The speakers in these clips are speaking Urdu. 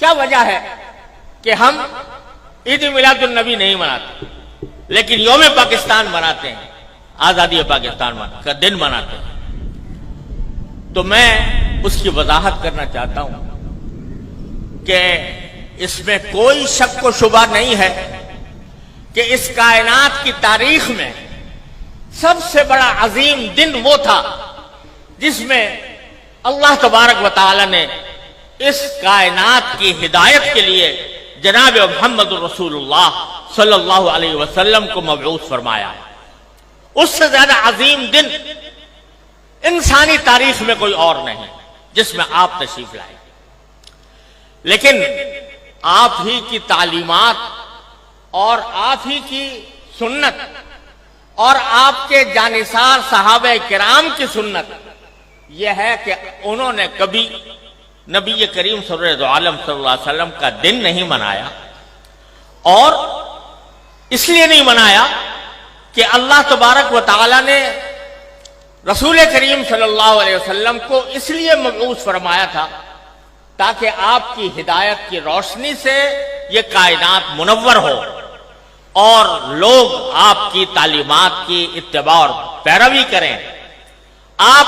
کیا وجہ ہے کہ ہم عید میلاد النبی نہیں مناتے لیکن یوم پاکستان مناتے ہیں، آزادی پاکستان کا دن مناتے ہیں؟ تو میں اس کی وضاحت کرنا چاہتا ہوں کہ اس میں کوئی شک و شبہ نہیں ہے کہ اس کائنات کی تاریخ میں سب سے بڑا عظیم دن وہ تھا جس میں اللہ تبارک و تعالی نے اس کائنات کی ہدایت کے لیے جناب محمد رسول اللہ صلی اللہ علیہ وسلم کو مبعوث فرمایا ہے۔ اس سے زیادہ عظیم دن انسانی تاریخ میں کوئی اور نہیں جس میں آپ تشریف لائے، لیکن آپ ہی کی تعلیمات اور آپ ہی کی سنت اور آپ کے جانثار صحابہ کرام کی سنت یہ ہے کہ انہوں نے کبھی نبی کریم سرور عالم صلی اللہ علیہ وسلم کا دن نہیں منایا، اور اس لیے نہیں منایا کہ اللہ تبارک و تعالی نے رسول کریم صلی اللہ علیہ وسلم کو اس لیے مبعوث فرمایا تھا تاکہ آپ کی ہدایت کی روشنی سے یہ کائنات منور ہو اور لوگ آپ کی تعلیمات کی اتباع اور پیروی کریں۔ آپ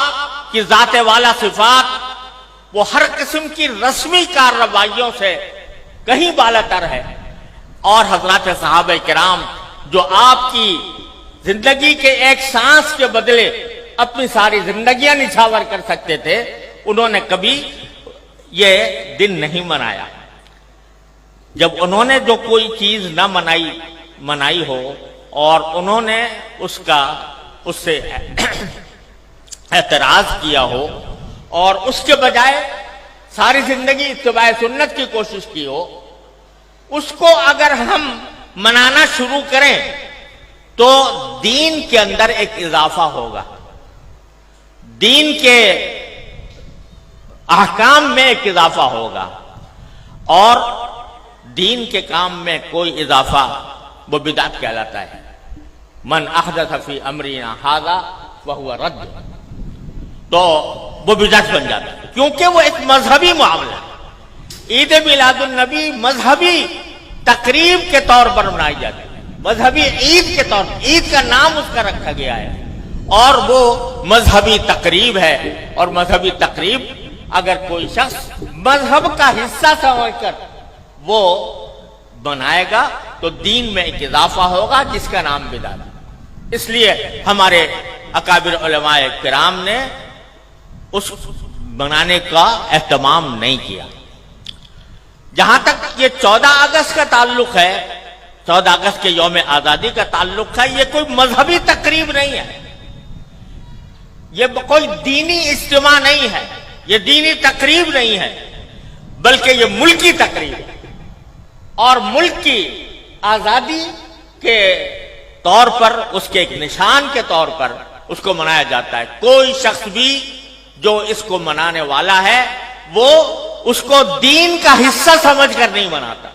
کی ذات والا صفات وہ ہر قسم کی رسمی کارروائیوں سے کہیں بالا تر ہے، اور حضرات صحابہ کرام جو آپ کی زندگی کے ایک سانس کے بدلے اپنی ساری زندگیاں نچھاور کر سکتے تھے، انہوں نے کبھی یہ دن نہیں منایا۔ جب انہوں نے جو کوئی چیز نہ منائی ہو اور انہوں نے اس سے اعتراض کیا ہو اور اس کے بجائے ساری زندگی اتباع سنت کی کوشش کی ہو، اس کو اگر ہم منانا شروع کریں تو دین کے اندر ایک اضافہ ہوگا، دین کے احکام میں ایک اضافہ ہوگا، اور دین کے کام میں کوئی اضافہ وہ بدعت کہلاتا ہے۔ من احدث فی امرنا ھذا فہو رد، تو وہ بدعت بن جاتا ہے کیونکہ وہ ایک مذہبی معاملہ ہے۔ عید میلاد النبی مذہبی تقریب کے طور پر منائی جاتی ہے، مذہبی عید کے طور پر، عید کا نام اس کا رکھا گیا ہے، اور وہ مذہبی تقریب ہے، اور مذہبی تقریب اگر کوئی شخص مذہب کا حصہ سمجھ کر وہ بنائے گا تو دین میں ایک اضافہ ہوگا جس کا نام بدعت ہے۔ اس لیے ہمارے اکابر علماء کرام نے اس بنانے کا اہتمام نہیں کیا۔ جہاں تک یہ 14 اگست کا تعلق ہے، 14 اگست کے یوم آزادی کا تعلق ہے، یہ کوئی مذہبی تقریب نہیں ہے، یہ کوئی دینی اجتماع نہیں ہے، یہ دینی تقریب نہیں ہے، بلکہ یہ ملکی تقریب ہے، اور ملک کی آزادی کے طور پر، اس کے ایک نشان کے طور پر اس کو منایا جاتا ہے۔ کوئی شخص بھی جو اس کو منانے والا ہے وہ اس کو دین کا حصہ سمجھ کر نہیں مناتا،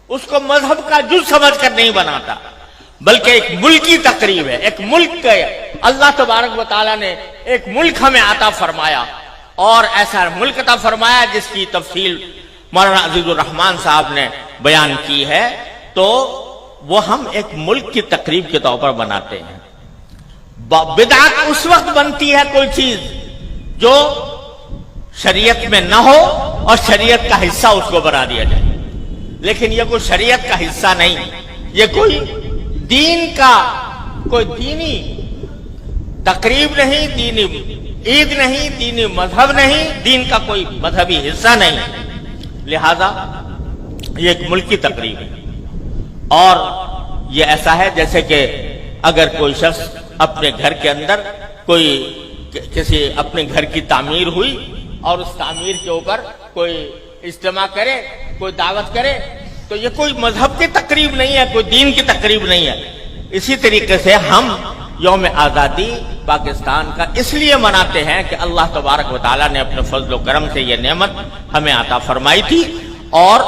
اس کو مذہب کا جز سمجھ کر نہیں بناتا، بلکہ ایک ملکی تقریب ہے، ایک ملک کے اللہ تبارک و تعالیٰ نے ایک ملک ہمیں عطا فرمایا، اور ایسا ملک عطا فرمایا جس کی تفصیل مولانا عزیز الرحمان صاحب نے بیان کی ہے، تو وہ ہم ایک ملک کی تقریب کے طور پر بناتے ہیں۔ بدعت اس وقت بنتی ہے کوئی چیز جو شریعت میں نہ ہو اور شریعت کا حصہ اس کو بنا دیا جائے، لیکن یہ کوئی شریعت کا حصہ نہیں، یہ کوئی دین کا کوئی دینی تقریب نہیں، دینی عید نہیں، دینی مذہب نہیں، دین کا کوئی مذہبی حصہ نہیں، لہذا یہ ایک ملکی تقریب ہے۔ اور یہ ایسا ہے جیسے کہ اگر کوئی شخص اپنے گھر کے اندر کسی اپنے گھر کی تعمیر ہوئی اور اس تعمیر کے اوپر کوئی اجتماع کرے، کوئی دعوت کرے، تو یہ کوئی مذہب کی تقریب نہیں ہے، کوئی دین کی تقریب نہیں ہے۔ اسی طریقے سے ہم یوم آزادی پاکستان کا اس لیے مناتے ہیں کہ اللہ تبارک و تعالیٰ نے اپنے فضل و کرم سے یہ نعمت ہمیں عطا فرمائی تھی، اور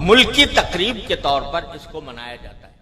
ملکی تقریب کے طور پر اس کو منایا جاتا ہے۔